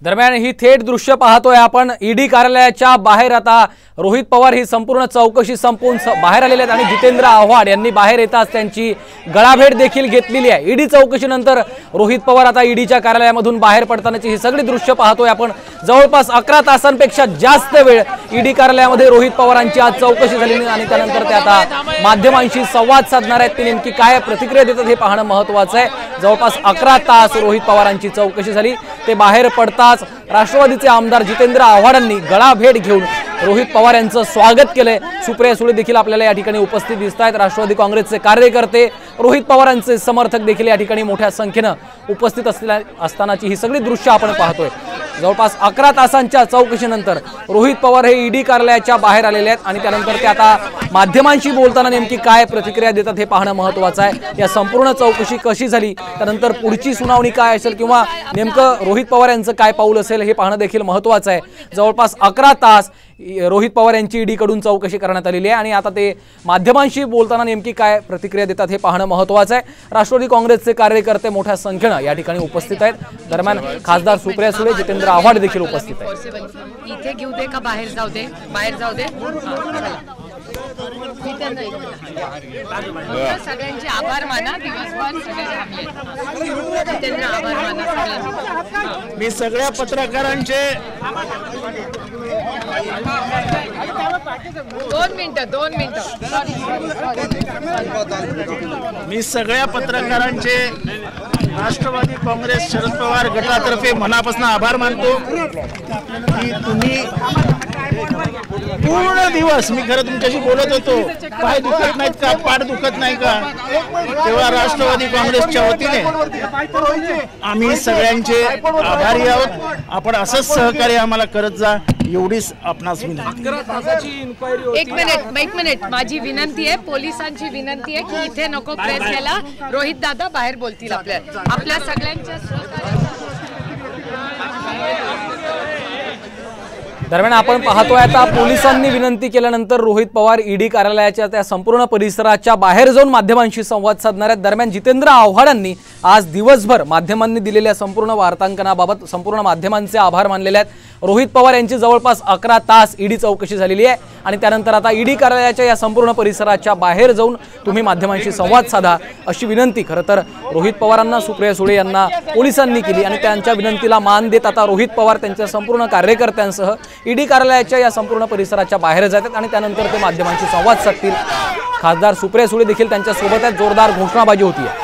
दरम्यान ही थेट दृश्य पाहतोय आपण ईडी कार्यालयाच्या बाहेर। आता रोहित पवार ही संपूर्ण चौकशी संपून बाहेर आलेले आहेत आणि जितेंद्र आव्हाड यांनी बाहेर येताच त्यांची गळाभेट देखील घेतलेली आहे। ईडी चौकशीनंतर रोहित पवार आता ईडीच्या कार्यालयामधून बाहेर पडतानाची ही सगळी दृश्य पाहतोय आपण। जवळपास 11 तासांपेक्षा जास्त वेळ ईडी कार्यालयामध्ये रोहित पवारांची आज चौकशी झाली आणि त्यानंतर ते आता माध्यमांशी संवाद साधणार आहेत। ते नेमकी काय प्रतिक्रिया देतात हे पाहणं महत्त्वाचं आहे। जवळपास 11 तास रोहित पवारांची चौकशी झाली। ते बाहेर पडताच राष्ट्रवादीचे आमदार जितेंद्र आव्हाडांनी गळाभेट घेऊन रोहित पवार यांचं स्वागत केलंय। सुप्रिया सुळे देखील आपल्याला या ठिकाणी उपस्थित दिसतायत। राष्ट्रवादी काँग्रेसचे कार्यकर्ते रोहित पवारांचे समर्थक देखील या ठिकाणी मोठ्या संख्येने उपस्थित असतानाची ही सगळी दृश्य आपण पाहतोय। जवळपास 11 तासांच्या चौकशीनंतर रोहित पवार हे ईडी कार्यालयाच्या बाहेर आलेले आहेत आणि त्यानंतर ते आता माध्यमांशी बोलताना नेमकी काय प्रतिक्रिया देतात हे पाहणं महत्त्वाचं आहे। या संपूर्ण चौकशी कशी झाली, त्यानंतर पुढची सुनावणी काय असेल किंवा नेमकं रोहित पवार यांचं काय पाऊल असेल हे पाहणं देखील महत्त्वाचं आहे। जवळपास 11 तास रोहित पवार यांची ईडी कडून चौकशी करण्यात आलेली आहे आणि आता ते माध्यमांशी बोलताना नेमकी काय प्रतिक्रिया देतात हे पाहणं महत्त्वाचं आहे। राष्ट्रवादी काँग्रेसचे कार्यकर्ते मोठ्या संख्येने या ठिकाणी उपस्थित आहेत। दरम्यान खासदार सुप्रिया सुळे, जितेंद्र आव्हाड देखील उपस्थित आहेत। इथे घेऊ दे का बाहेर जाऊ दे? बाहेर जाऊ दे। सगळ्यांचे आभार माना। दिवसभर जितेंद्र आभार माना। मी सगळ्या पत्रकारांचे 2 मिनिटं मी सगळ्या पत्रकारांचे राष्ट्रवादी काँग्रेस शरद पवार गटातर्फे मनापासून आभार मानतो की तुम्ही पूर्ण दिवस, मी खरं तुमच्याशी बोलत होतो, पाय दुखत नाहीत का, पाठ दुखत नाही का, तेव्हा राष्ट्रवादी काँग्रेसच्या वतीने आम्ही सगळ्यांचे आभारी आहोत। आपण असंच सहकार्य आम्हाला करत जा, एवढीच आपणास विनंती। एक मिनिट माझी विनंती आहे, पोलिसांची विनंती आहे की इथे नको प्रेस घ्यायला। रोहित दादा बाहेर बोलतील आपल्या सगळ्यांच्या। दरम्यान आपण पाहतोय आता पोलिसांनी विनंती केल्यानंतर रोहित पवार ईडी कार्यालयाच्या त्या संपूर्ण परिसराच्या बाहेर जाऊन माध्यमांशी संवाद साधणार आहेत। दरम्यान जितेंद्र आव्हाडांनी आज दिवसभर माध्यमांनी दिलेल्या संपूर्ण वार्तांकनाबाबत संपूर्ण माध्यमांचे आभार मानलेले आहेत। रोहित पवार यांची जवळपास 11 तास ईडी चौकशी झालेली आहे आणि त्यानंतर आता ईडी कार्यालयाच्या या संपूर्ण परिसराच्या बाहेर जाऊन तुम्ही माध्यमांशी संवाद साधा अशी विनंती खरं तर रोहित पवारांना, सुप्रिया सुळे यांना पोलिसांनी केली आणि त्यांच्या विनंतीला मान देत आता रोहित पवार त्यांच्या संपूर्ण कार्यकर्त्यांसह ईडी कार्यालयाच्या या संपूर्ण परिसराच्या बाहेर जातात आणि त्यानंतर ते माध्यमांशी संवाद साधतील। खासदार सुप्रिया सुळे देखील त्यांच्या सोबत आहेत। जोरदार घोषणाबाजी होती आहे।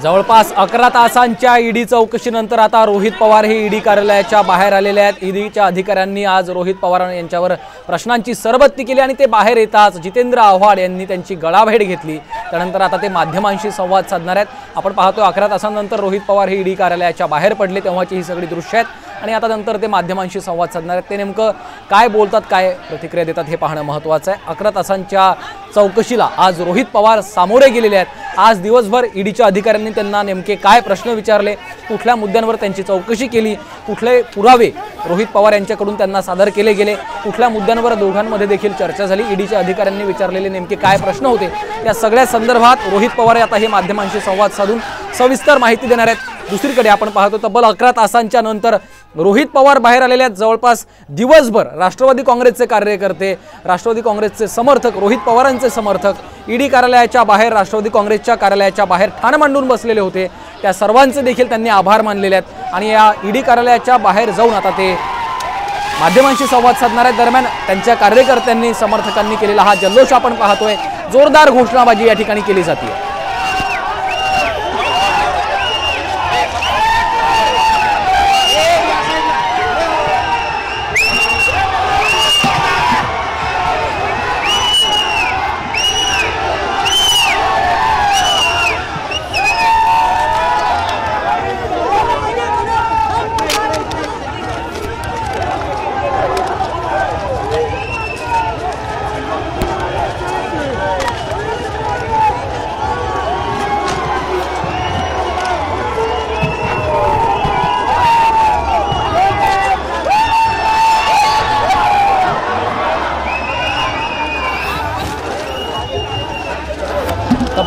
जवळपास 11 तासांच्या ईडी चौकशीनंतर आता रोहित पवार हे ईडी कार्यालयाच्या बाहेर आलेले आहेत। ईडीच्या अधिकाऱ्यांनी आज रोहित पवार यांच्यावर प्रश्नांची सरबत्ती केली आणि ते बाहेर येताच जितेंद्र आव्हाड यांनी त्यांची गळाभेट घेतली। त्यानंतर आता ते माध्यमांशी संवाद साधणार आहेत। आपण पाहतोय 11 तासांनंतर रोहित पवार हे ईडी कार्यालयाच्या बाहेर पडले तेव्हाची ही सगळी दृश्य आहेत आणि आता नंतर ते माध्यमांशी संवाद साधणार आहेत। ते नेमकं काय बोलतात, काय प्रतिक्रिया देतात हे पाहणं महत्त्वाचं आहे। 11 तासांच्या चौकशीला आज रोहित पवार सामोरे गेलेले आहेत। आज दिवसभर ईडीच्या अधिकाऱ्यांनी त्यांना नेमके काय प्रश्न विचारले, कुठल्या मुद्द्यांवर त्यांची चौकशी केली, कुठले पुरावे रोहित पवार यांच्याकडून त्यांना सादर केले गेले, कुठल्या मुद्द्यांवर दोघांमध्ये देखील चर्चा झाली, ईडीच्या अधिकाऱ्यांनी विचारलेले नेमके काय प्रश्न होते, या सगळ्या संदर्भात रोहित पवार आता हे माध्यमांशी संवाद साधून सविस्तर माहिती देणार आहेत। दुसरीकडे आपण पाहतो तब्बल 11 तासांच्या नंतर रोहित पवार बाहेर आलेले आहेत। जवळपास दिवसभर राष्ट्रवादी काँग्रेसचे कार्यकर्ते, राष्ट्रवादी काँग्रेसचे समर्थक, रोहित पवारांचे समर्थक ईडी कार्यालयाच्या बाहेर, राष्ट्रवादी काँग्रेसच्या कार्यालयाच्या बाहेर ठाण मांडून बसलेले होते। त्या सर्वांचे देखील त्यांनी आभार मानलेले आहेत आणि या ईडी कार्यालयाच्या बाहेर जाऊन आता ते माध्यमांशी संवाद साधणार आहेत। दरम्यान त्यांच्या कार्यकर्त्यांनी, समर्थकांनी केलेला हा जल्लोष आपण पाहतोय। जोरदार घोषणाबाजी या ठिकाणी केली जाते।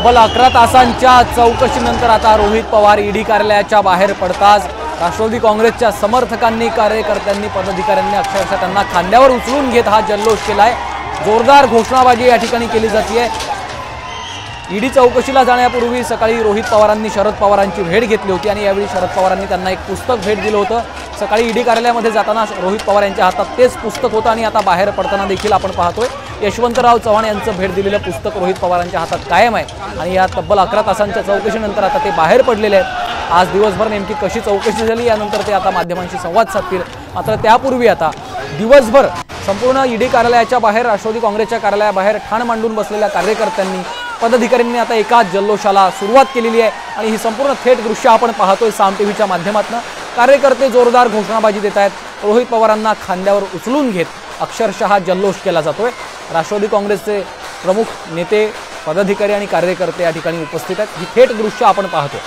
तब्बल 11 तासांच्या चौकशीनंतर आता रोहित पवार ईडी कार्यालयाच्या बाहेर पडताच राष्ट्रवादी काँग्रेसच्या समर्थकांनी, कार्यकर्त्यांनी, पदाधिकाऱ्यांनी अक्षरशः त्यांना खांद्यावर उचलून घेत हा जल्लोष केलाय। जोरदार घोषणाबाजी या ठिकाणी केली जाते। ईडी चौकशीला जाण्यापूर्वी सकाळी रोहित पवारांनी शरद पवारांची भेट घेतली होती आणि यावेळी शरद पवारांनी त्यांना एक पुस्तक भेट दिलं होतं। सकाळी ईडी कार्यालयामध्ये जाताना रोहित पवार यांच्या हातात तेच पुस्तक होतं आणि आता बाहेर पडताना देखील आपण पाहतोय यशवंतराव चव्हाण यांचं भेट दिलेलं पुस्तक रोहित पवारांच्या हातात कायम आहे आणि या तब्बल 11 तासांच्या चौकशीनंतर आता ते बाहेर पडलेले आहेत। आज दिवसभर नेमकी कशी चौकशी झाली यानंतर ते आता माध्यमांशी संवाद साधतील। मात्र त्यापूर्वी आता दिवसभर संपूर्ण ईडी कार्यालयाच्या बाहेर, राष्ट्रवादी काँग्रेसच्या कार्यालयाबाहेर ठाण मांडून बसलेल्या कार्यकर्त्यांनी, पदाधिकाऱ्यांनी आता एका जल्लोषाला सुरुवात केलेली आहे आणि ही संपूर्ण थेट दृश्य आपण पाहतोय साम टीव्हीच्या माध्यमातून। कार्यकर्ते जोरदार घोषणाबाजी देत आहेत। रोहित पवारांना खांद्यावर उचलून घेत अक्षरशः जल्लोष केला जातोय। राष्ट्रवादी काँग्रेसचे प्रमुख नेते, पदाधिकारी आणि कार्यकर्ते या ठिकाणी उपस्थित आहेत। ही थेट दृश्य आपण पाहतोय।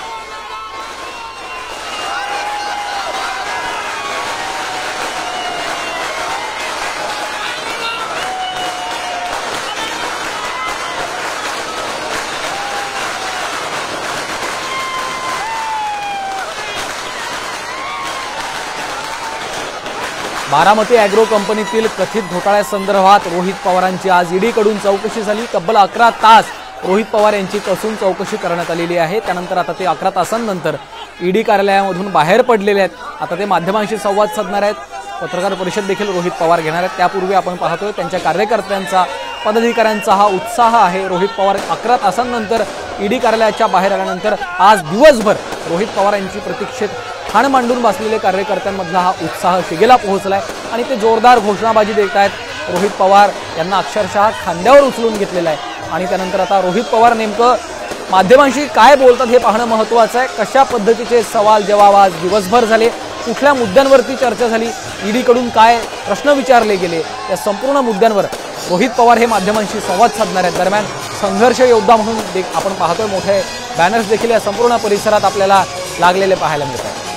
बारामती ॲग्रो कंपनीतील कथित घोटाळ्यासंदर्भात रोहित पवारांची आज ईडीकडून चौकशी झाली। तब्बल 11 तास रोहित पवार यांची कसून चौकशी करण्यात आलेली आहे। त्यानंतर आता ते 11 तासांनंतर ईडी कार्यालयामधून बाहेर पडलेले आहेत। आता ते माध्यमांशी संवाद साधणार आहेत। पत्रकार परिषद देखील रोहित पवार घेणार आहेत। त्यापूर्वी आपण पाहतोय त्यांच्या कार्यकर्त्यांचा, पदाधिकाऱ्यांचा हा उत्साह आहे। रोहित पवार 11 तासांनंतर ईडी कार्यालयाच्या बाहेर आल्यानंतर आज दिवसभर रोहित पवार यांची प्रतीक्षेत ठाण मांडून बसलेले कार्यकर्त्यांमधला हा उत्साह शिगेला पोहोचलाय आणि ते जोरदार घोषणाबाजी देत आहेत। रोहित पवार यांना अक्षरशः खांद्यावर उचलून घेतलेलं आहे आणि त्यानंतर आता रोहित पवार नेमकं माध्यमांशी काय बोलतात हे पाहणं महत्त्वाचं आहे। कशा पद्धतीचे सवाल जवाब आज दिवसभर झाले, कुठल्या मुद्द्यांवरती चर्चा झाली, ईडीकडून काय प्रश्न विचारले गेले, या संपूर्ण मुद्द्यांवर रोहित पवार हे माध्यमांशी संवाद साधणार आहेत। दरम्यान संघर्ष योद्धा म्हणून आपण पाहतोय मोठे बॅनर्स देखील या संपूर्ण परिसरात आपल्याला लागलेले पाहायला मिळतात।